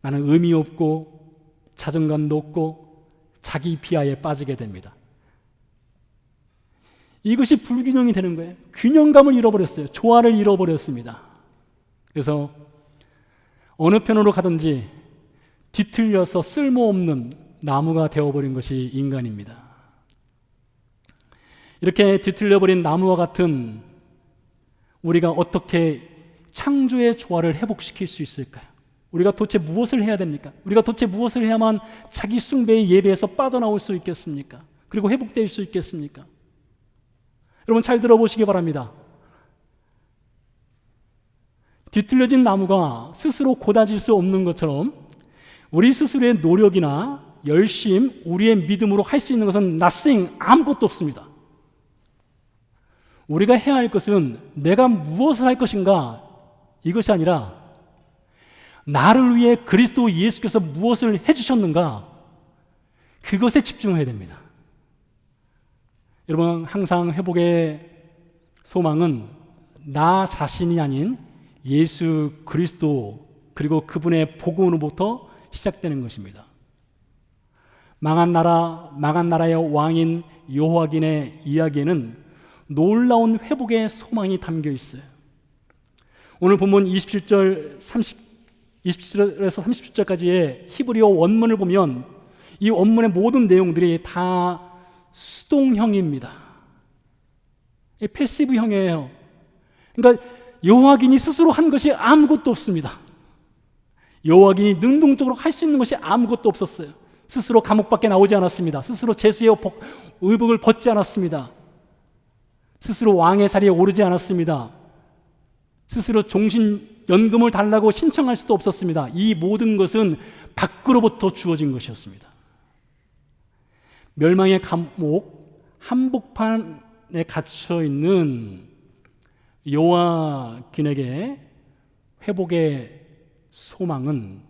나는 의미 없고 자존감도 없고 자기 비하에 빠지게 됩니다. 이것이 불균형이 되는 거예요. 균형감을 잃어버렸어요. 조화를 잃어버렸습니다. 그래서 어느 편으로 가든지 뒤틀려서 쓸모없는 나무가 되어버린 것이 인간입니다. 이렇게 뒤틀려버린 나무와 같은 우리가 어떻게 창조의 조화를 회복시킬 수 있을까요? 우리가 도대체 무엇을 해야 됩니까? 우리가 도대체 무엇을 해야만 자기 숭배의 예배에서 빠져나올 수 있겠습니까? 그리고 회복될 수 있겠습니까? 여러분 잘 들어보시기 바랍니다. 뒤틀려진 나무가 스스로 고다질 수 없는 것처럼 우리 스스로의 노력이나 열심, 우리의 믿음으로 할 수 있는 것은 nothing, 아무것도 없습니다. 우리가 해야 할 것은 내가 무엇을 할 것인가, 이것이 아니라 나를 위해 그리스도 예수께서 무엇을 해주셨는가, 그것에 집중해야 됩니다. 여러분 항상 회복의 소망은 나 자신이 아닌 예수 그리스도 그리고 그분의 복음으로부터 시작되는 것입니다. 망한 나라의 왕인 여호와긴의 이야기에는 놀라운 회복의 소망이 담겨 있어요. 오늘 본문 27절에서 30절까지의 히브리어 원문을 보면 이 원문의 모든 내용들이 다 수동형입니다. 패시브형이에요. 그러니까 여호와긴이 스스로 한 것이 아무것도 없습니다. 여호와긴이 능동적으로 할 수 있는 것이 아무것도 없었어요. 스스로 감옥 밖에 나오지 않았습니다. 스스로 제수의 의복을 벗지 않았습니다. 스스로 왕의 자리에 오르지 않았습니다. 스스로 종신연금을 달라고 신청할 수도 없었습니다. 이 모든 것은 밖으로부터 주어진 것이었습니다. 멸망의 감옥 한복판에 갇혀 있는 여호와긴에게 회복의 소망은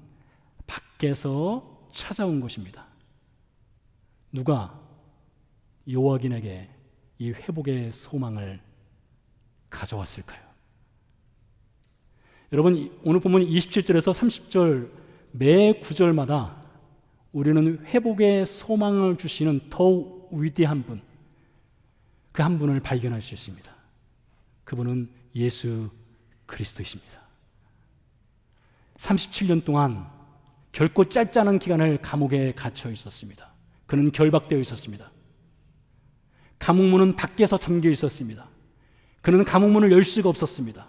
밖에서 찾아온 것입니다. 누가 여호와긴에게 이 회복의 소망을 가져왔을까요? 여러분 오늘 보면 27절에서 30절 매 구절마다 우리는 회복의 소망을 주시는 더욱 위대한 분, 그 한 분을 발견할 수 있습니다. 그분은 예수 그리스도이십니다. 37년 동안 결코 짧지 않은 기간을 감옥에 갇혀 있었습니다. 그는 결박되어 있었습니다. 감옥문은 밖에서 잠겨 있었습니다. 그는 감옥문을 열 수가 없었습니다.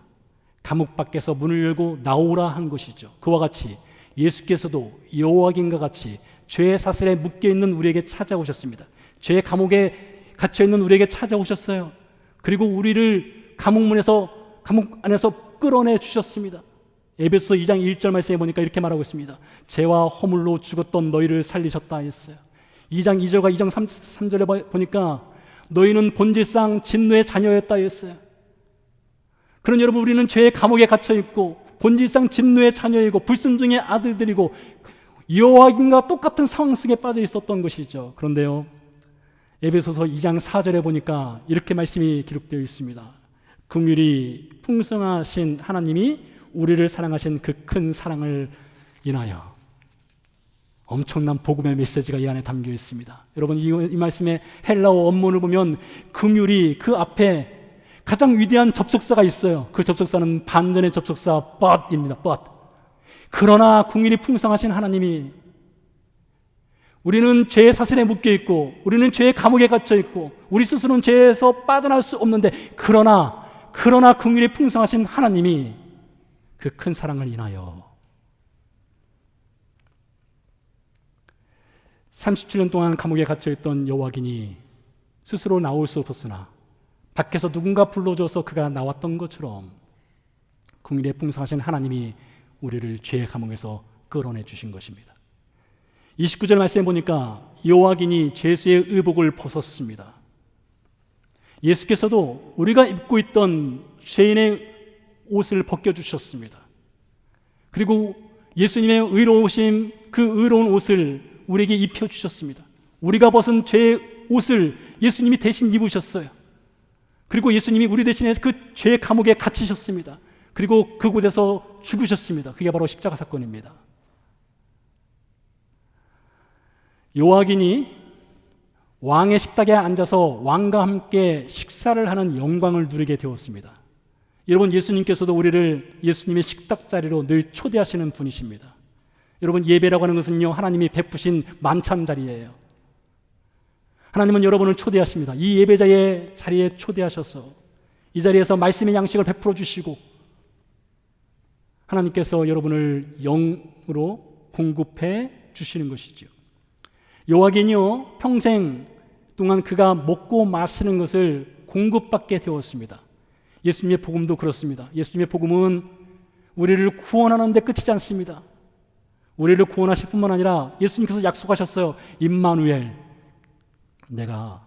감옥 밖에서 문을 열고 나오라 한 것이죠. 그와 같이 예수께서도 여호와긴과 같이 죄의 사슬에 묶여있는 우리에게 찾아오셨습니다. 죄의 감옥에 갇혀있는 우리에게 찾아오셨어요. 그리고 우리를 감옥 안에서 끌어내 주셨습니다. 에베소 2장 1절 말씀에 보니까 이렇게 말하고 있습니다. 죄와 허물로 죽었던 너희를 살리셨다 했어요. 2장 2절과 2장 3절에 보니까 너희는 본질상 진노의 자녀였다 했어요. 그런 여러분, 우리는 죄의 감옥에 갇혀있고 본질상 진노의 자녀이고 불순종의 아들들이고 여호와긴과 똑같은 상황 속에 빠져 있었던 것이죠. 그런데요, 에베소서 2장 4절에 보니까 이렇게 말씀이 기록되어 있습니다. 긍휼이 풍성하신 하나님이 우리를 사랑하신 그 큰 사랑을 인하여, 엄청난 복음의 메시지가 이 안에 담겨 있습니다. 여러분, 이 말씀의 헬라어 원문을 보면 긍휼이 그 앞에 가장 위대한 접속사가 있어요. 그 접속사는 반전의 접속사 but입니다. but. 그러나 긍휼이 풍성하신 하나님이, 우리는 죄의 사슬에 묶여 있고 우리는 죄의 감옥에 갇혀 있고 우리 스스로는 죄에서 빠져나올 수 없는데, 그러나 긍휼이 풍성하신 하나님이 그 큰 사랑을 인하여 37년 동안 감옥에 갇혀있던 여호와긴이 스스로 나올 수 없었으나 밖에서 누군가 불러줘서 그가 나왔던 것처럼 긍휼에 풍성하신 하나님이 우리를 죄의 감옥에서 끌어내 주신 것입니다. 29절 말씀에 보니까 여호와긴이 제수의 의복을 벗었습니다. 예수께서도 우리가 입고 있던 죄인의 옷을 벗겨주셨습니다. 그리고 예수님의 의로우심, 그 의로운 옷을 우리에게 입혀주셨습니다. 우리가 벗은 죄의 옷을 예수님이 대신 입으셨어요. 그리고 예수님이 우리 대신에 그 죄의 감옥에 갇히셨습니다. 그리고 그곳에서 죽으셨습니다. 그게 바로 십자가 사건입니다. 여호와긴이 왕의 식탁에 앉아서 왕과 함께 식사를 하는 영광을 누리게 되었습니다. 여러분, 예수님께서도 우리를 예수님의 식탁 자리로 늘 초대하시는 분이십니다. 여러분, 예배라고 하는 것은요, 하나님이 베푸신 만찬 자리예요. 하나님은 여러분을 초대하십니다. 이 예배자의 자리에 초대하셔서 이 자리에서 말씀의 양식을 베풀어 주시고 하나님께서 여러분을 영으로 공급해 주시는 것이죠. 요하긴요, 평생 동안 그가 먹고 마시는 것을 공급받게 되었습니다. 예수님의 복음도 그렇습니다. 예수님의 복음은 우리를 구원하는 데 끝이지 않습니다. 우리를 구원하실 뿐만 아니라 예수님께서 약속하셨어요. 임마누엘, 내가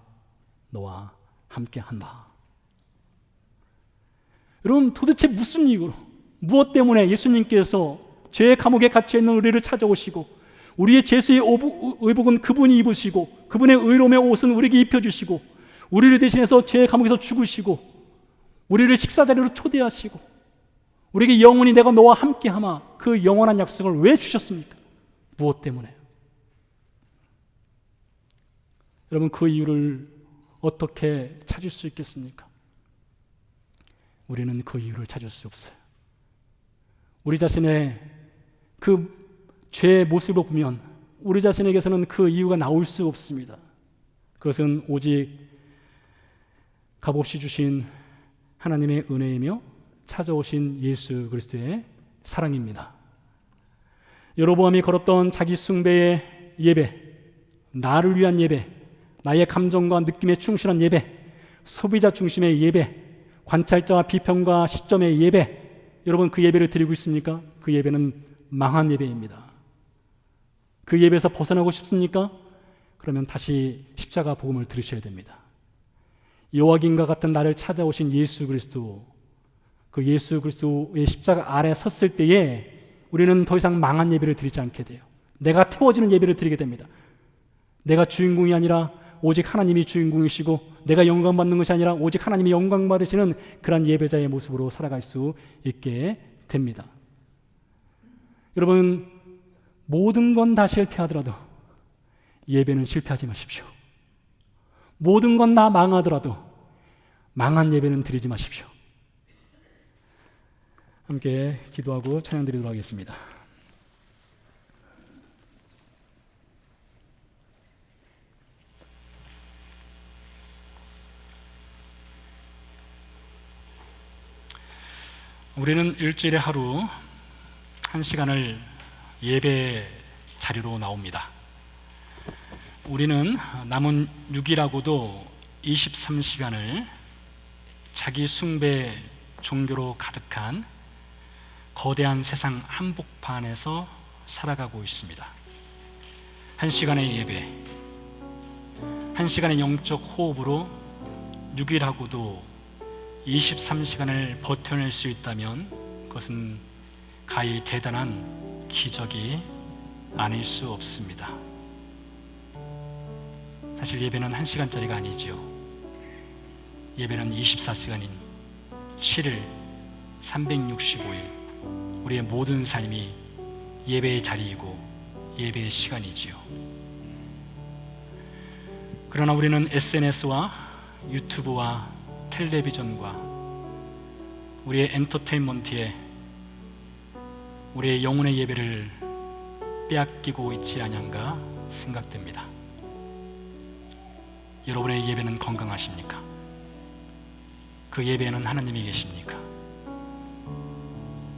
너와 함께한다. 여러분, 도대체 무슨 이유로, 무엇 때문에 예수님께서 죄의 감옥에 갇혀 있는 우리를 찾아오시고 우리의 죄수의 의복은 그분이 입으시고 그분의 의로움의 옷은 우리에게 입혀주시고 우리를 대신해서 죄의 감옥에서 죽으시고 우리를 식사자리로 초대하시고 우리에게 영원히 내가 너와 함께하마, 그 영원한 약속을 왜 주셨습니까? 무엇 때문에? 여러분, 그 이유를 어떻게 찾을 수 있겠습니까? 우리는 그 이유를 찾을 수 없어요. 우리 자신의 그 죄의 모습을 보면 우리 자신에게서는 그 이유가 나올 수 없습니다. 그것은 오직 값없이 주신 하나님의 은혜이며 찾아오신 예수 그리스도의 사랑입니다. 여로보암이 걸었던 자기 숭배의 예배, 나를 위한 예배, 나의 감정과 느낌에 충실한 예배, 소비자 중심의 예배, 관찰자와 비평과 시점의 예배, 여러분 그 예배를 드리고 있습니까? 그 예배는 망한 예배입니다. 그 예배에서 벗어나고 싶습니까? 그러면 다시 십자가 복음을 들으셔야 됩니다. 요하긴과 같은 나를 찾아오신 예수 그리스도, 그 예수 그리스도의 십자가 아래 섰을 때에 우리는 더 이상 망한 예배를 드리지 않게 돼요. 내가 태워지는 예배를 드리게 됩니다. 내가 주인공이 아니라 오직 하나님이 주인공이시고 내가 영광 받는 것이 아니라 오직 하나님이 영광 받으시는 그런 예배자의 모습으로 살아갈 수 있게 됩니다. 여러분, 모든 건 다 실패하더라도 예배는 실패하지 마십시오. 모든 건 다 망하더라도 망한 예배는 드리지 마십시오. 함께 기도하고 찬양 드리도록 하겠습니다. 우리는 일주일에 하루 1시간을 예배 자리로 나옵니다. 우리는 남은 6일하고도 23시간을 자기 숭배 종교로 가득한 거대한 세상 한복판에서 살아가고 있습니다. 1시간의 예배, 1시간의 영적 호흡으로 6일하고도 23시간을 버텨낼 수 있다면 그것은 가히 대단한 기적이 아닐 수 없습니다. 사실 예배는 1시간짜리가 아니지요. 예배는 24시간인 7일 365일 우리의 모든 삶이 예배의 자리이고 예배의 시간이지요. 그러나 우리는 SNS와 유튜브와 텔레비전과 우리의 엔터테인먼트에 우리의 영혼의 예배를 빼앗기고 있지 않은가 생각됩니다. 여러분의 예배는 건강하십니까? 그 예배에는 하나님이 계십니까?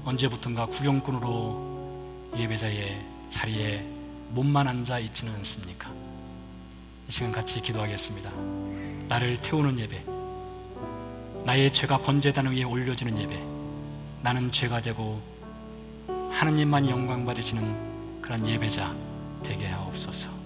언제부턴가 구경꾼으로 예배자의 자리에 몸만 앉아 있지는 않습니까? 이 시간 같이 기도하겠습니다. 나를 태우는 예배, 나의 죄가 번제단 위에 올려지는 예배, 나는 죄가 되고 하나님만 영광 받으시는 그런 예배자 되게 하옵소서.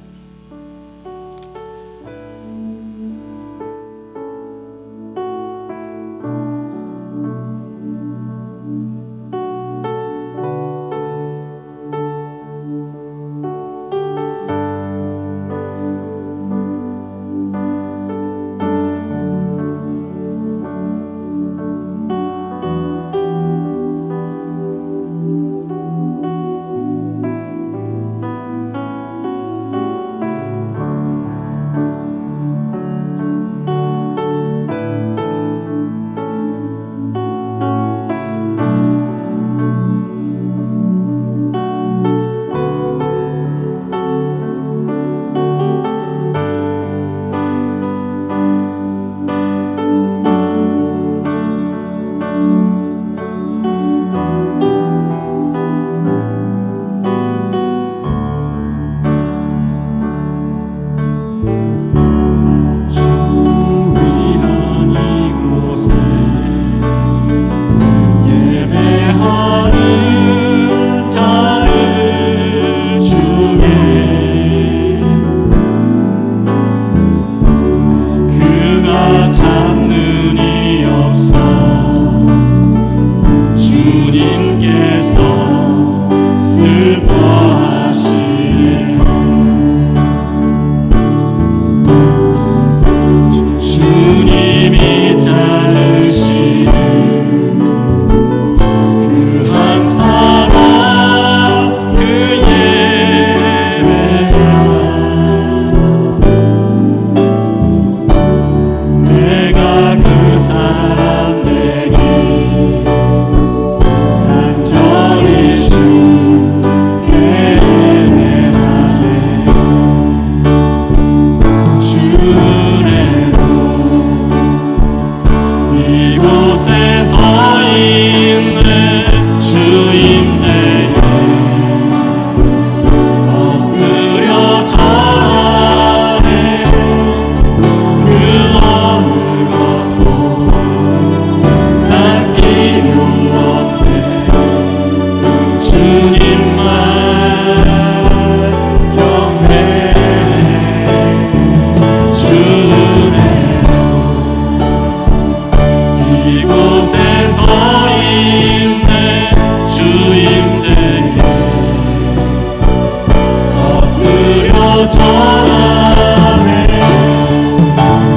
전하네.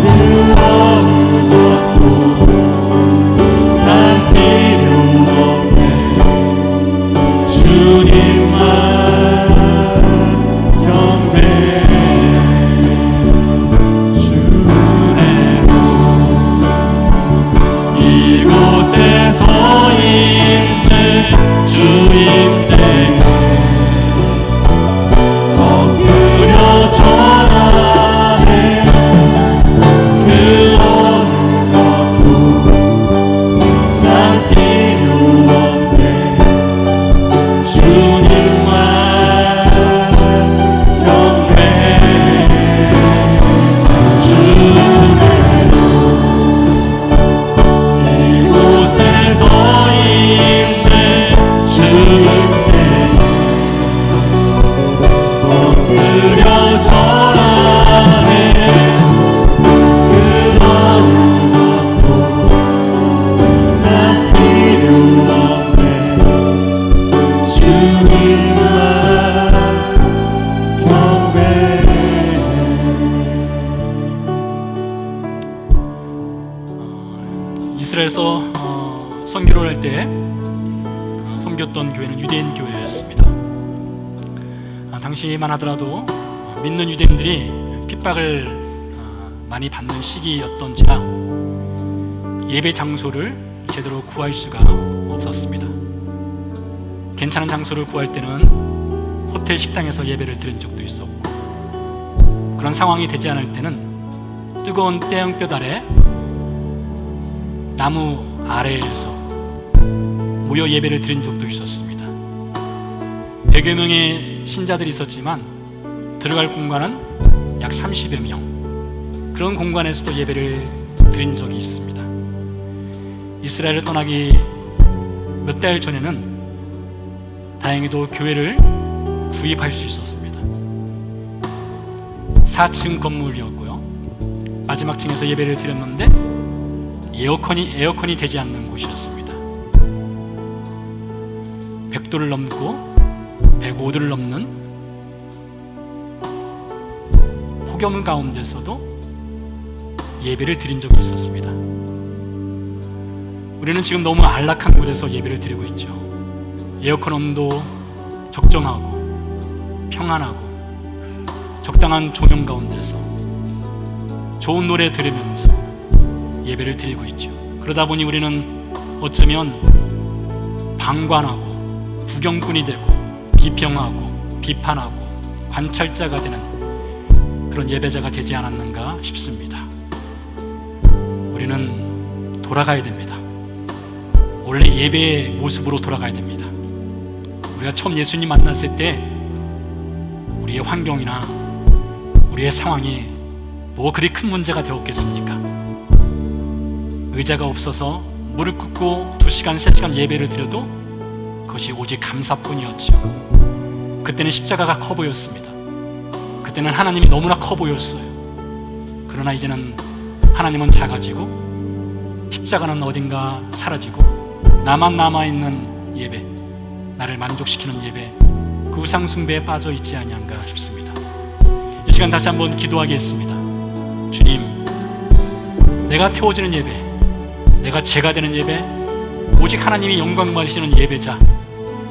그 어느 것도 난 필요 없네. 주님만 경배해. 주내로 이곳에 서 있는 주임쟁이 엎드려 전하네. 그 어느 것도 난 필요 없네. 주님만 경배해. 주내로 이곳에 서 있는 주임쟁이 엎드려 전하네. 그 어느 것도 난 필요 없네. 주님만 경배해. 이스라엘에서 선교를 할 때 섬겼던 교회는 유대인 교회였습니다. 당시만 하더라도 믿는 유대인들이 핍박을 많이 받는 시기였던지라 예배 장소를 제대로 구할 수가 없었습니다. 괜찮은 장소를 구할 때는 호텔 식당에서 예배를 드린 적도 있었고, 그런 상황이 되지 않을 때는 뜨거운 태양볕 아래 나무 아래에서 모여 예배를 드린 적도 있었습니다. 100여 명의 신자들이 있었지만 들어갈 공간은 약 30여 명, 그런 공간에서도 예배를 드린 적이 있습니다. 이스라엘을 떠나기 몇 달 전에는 다행히도 교회를 구입할 수 있었습니다. 4층 건물이었고요. 마지막 층에서 예배를 드렸는데 에어컨이 되지 않는 곳이었습니다. 100도를 넘고 105도를 넘는 폭염 가운데서도 예배를 드린 적이 있었습니다. 우리는 지금 너무 안락한 곳에서 예배를 드리고 있죠. 에어컨 온도 적정하고 평안하고 적당한 조명 가운데서 좋은 노래 들으면서 예배를 드리고 있죠. 그러다 보니 우리는 어쩌면 방관하고 구경꾼이 되고 비평하고 비판하고 관찰자가 되는 그런 예배자가 되지 않았는가 싶습니다. 우리는 돌아가야 됩니다. 원래 예배의 모습으로 돌아가야 됩니다. 우리가 처음 예수님 만났을 때 우리의 환경이나 우리의 상황이 뭐 그리 큰 문제가 되었겠습니까? 의자가 없어서 무릎 꿇고 2시간, 3시간 예배를 드려도 그것이 오직 감사뿐이었죠. 그때는 십자가가 커 보였습니다. 그때는 하나님이 너무나 커 보였어요. 그러나 이제는 하나님은 작아지고 십자가는 어딘가 사라지고 나만 남아있는 예배, 나를 만족시키는 예배, 그 우상 숭배에 빠져 있지 아니한가 싶습니다. 이 시간 다시 한번 기도하겠습니다. 주님, 내가 태워지는 예배, 내가 제가 되는 예배, 오직 하나님이 영광 받으시는 예배자,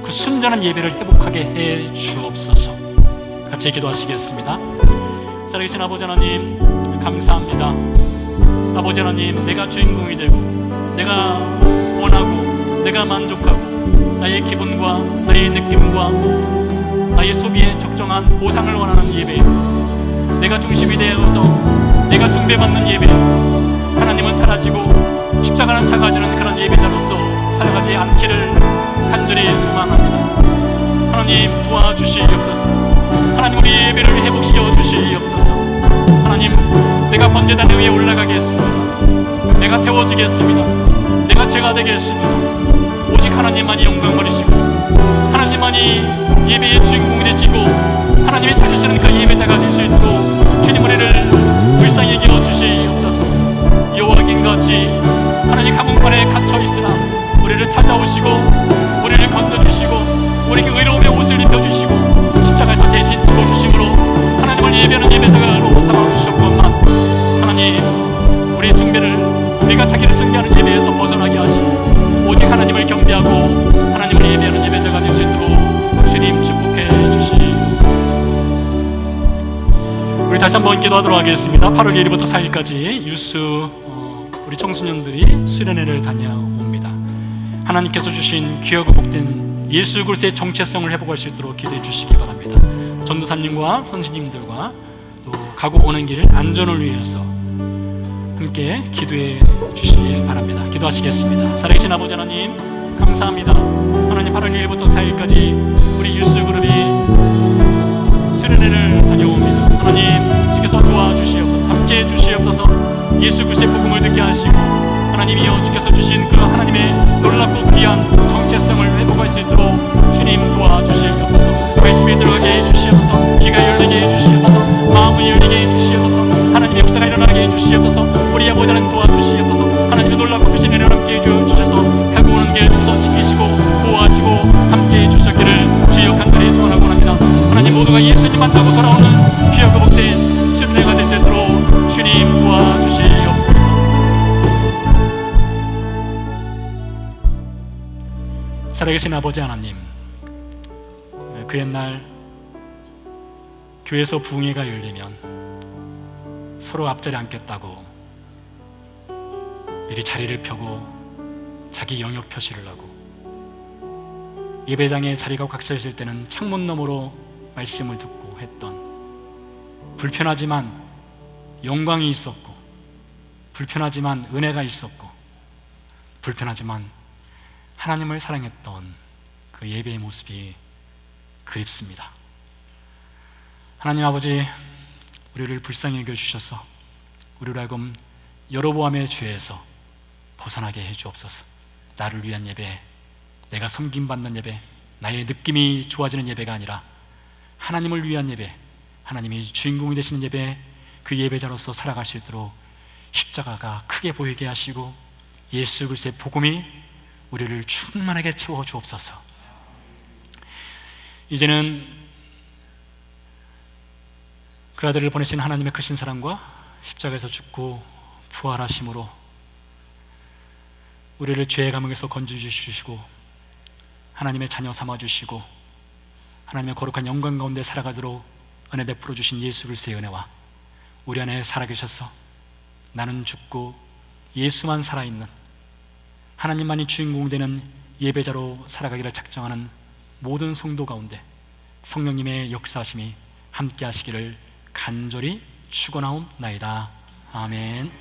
그 순전한 예배를 회복하게 해 주옵소서. 같이 기도하시겠습니다. 살아계신 아버지 하나님, 감사합니다. 아버지 하나님, 내가 주인공이 되고 내가 원하고 내가 만족하고 나의 기분과 나의 느낌과 나의 소비에 적정한 보상을 원하는 예배, 내가 중심이 되어서 내가 숭배받는 예배, 하나님은 사라지고 십자가는 작아지는 그런 예배자로서 살아가지 않기를 간절히 소망합니다. 하나님 도와주시옵소서. 하나님 우리 예배를 회복시켜 주시옵소서. 하나님, 내가 번제단 위에 올라가겠습니다. 내가 태워지겠습니다. 내가 제가 되겠습니다. 오직 하나님만이 영광 버리시고 하나님만이 예배의 주인공이 되시고 하나님이 찾으시는 그 예배자가 될 수 있도록 주님 우리를 불쌍히 여겨 주시옵소서. 여호와긴같이 하나님 감옥판에 갇혀 있으나 우리를 찾아오시고 우리를 건져주시고 우리에게 의로움의 옷을 입혀주시고 십자가에서 대신 죽어주심으로 하나님 우리 다시 한번 기도하도록 하겠습니다. 8월 1일부터 4일까지 유스 우리 청소년들이 수련회를 다녀옵니다. 하나님께서 주신 귀하고 복된 예수 그리스도의 정체성을 회복할 수 있도록 기도해 주시기 바랍니다. 전도사님과 선생님들과 또 가고 오는 길 안전을 위해서 함께 기도해 주시길 바랍니다. 기도하시겠습니다. 살아계신 아버지 하나님, 감사합니다. 하나님, 8월 1일부터 4일까지 우리 유스 그룹이 수련회를 다녀옵니다. 하나님, 주께서 도와주시옵소서, 함께해 주시옵소서. 예수 그리스도의 복음을 듣게 하시고 하나님이여 주께서 주신 그 하나님의 놀랍고 귀한 정체성을 회복할 수 있도록 주님 도와주시옵소서. 말씀에 들어가게 해주시옵소서. 귀가 열리게 해주시옵소서. 마음을 열리게 해주시옵소서. 하나님의 역사가 일어나게 해주시옵소서. 우리 아버지 하나님 도와주시옵소서. 하나님의 놀랍고 크신 은혜를 함께 해주셔서 가고 오는 길 주서 지키시고 보호하시고 함께 해주셨기를 주여 간절히 소원하고 합니다. 하나님, 모두가 예수님 만나고 돌아오는 귀하고 복된 수련회가 될 수 있도록 주님 도와주시옵소서. 살아계신 아버지 하나님, 그 옛날 교회에서 부흥회가 열리면 서로 앞자리에 앉겠다고 미리 자리를 펴고 자기 영역 표시를 하고 예배장에 자리가 꽉 차 있을 때는 창문 너머로 말씀을 듣고 했던, 불편하지만 영광이 있었고 불편하지만 은혜가 있었고 불편하지만 하나님을 사랑했던 그 예배의 모습이 그립습니다. 하나님 아버지, 우리를 불쌍히 여겨주셔서 우리로 하여금 여로보암의 죄에서 벗어나게 해주옵소서. 나를 위한 예배, 내가 섬김받는 예배, 나의 느낌이 좋아지는 예배가 아니라 하나님을 위한 예배, 하나님이 주인공이 되시는 예배, 그 예배자로서 살아갈 수 있도록 십자가가 크게 보이게 하시고 예수 그리스도의 복음이 우리를 충만하게 채워 주옵소서. 이제는 그 아들을 보내신 하나님의 크신 사랑과 십자가에서 죽고 부활하심으로 우리를 죄의 감옥에서 건져주시고 하나님의 자녀 삼아주시고 하나님의 거룩한 영광 가운데 살아가도록 은혜 베풀어 주신 예수 그리스도의 은혜와 우리 안에 살아계셔서 나는 죽고 예수만 살아있는, 하나님만이 주인공 되는 예배자로 살아가기를 작정하는 모든 성도 가운데 성령님의 역사하심이 함께 하시기를 간절히 축원하옵나이다. 아멘.